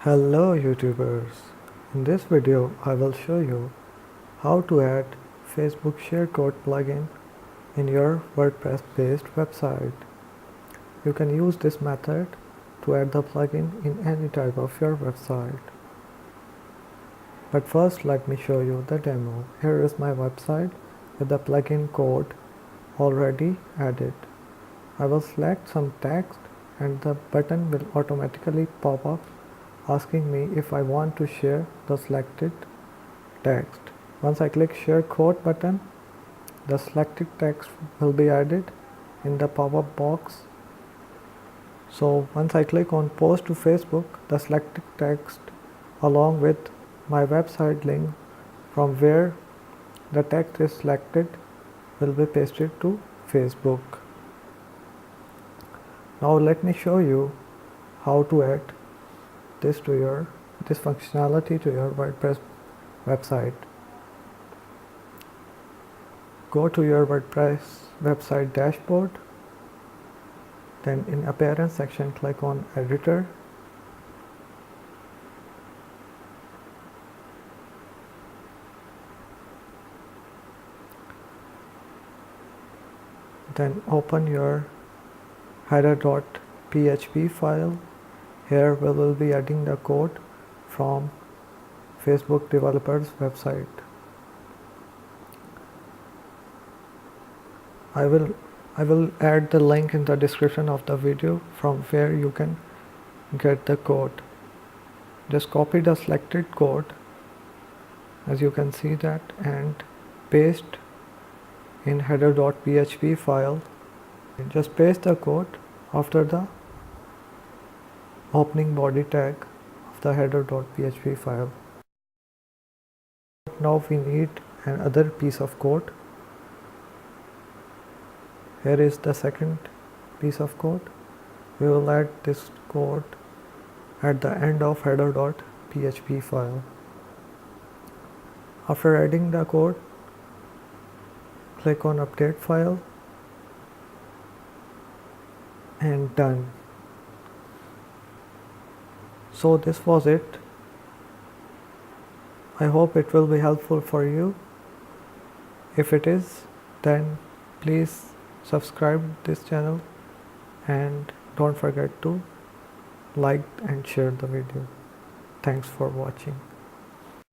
Hello YouTubers, in this video I will show you how to add Facebook Sharecode plugin in your WordPress based website. You can use this method to add the plugin in any type of your website. But first let me show you the demo. Here is my website with the plugin code already added. I will select some text and the button will automatically pop up asking me if I want to share the selected text. Once I click share code button, the selected text will be added in the pop-up box. So once I click on post to Facebook, the selected text along with my website link from where the text is selected will be pasted to Facebook. Now let me show you how to add this functionality to your WordPress website. Go to your WordPress website dashboard, then in appearance section click on editor, then open your header.php file. Here we will be adding the code from Facebook developers website. I will add the link in the description of the video from where you can get the code. Just copy the selected code as you can see that and paste in header.php file. Just paste the code after the opening body tag of the header.php file. Now we need another piece of code. Here is the second piece of code. We will add this code at the end of header.php file. After adding the code, click on update file and done. So this was it. I hope it will be helpful for you. If it is, then please subscribe this channel and don't forget to like and share the video. Thanks for watching.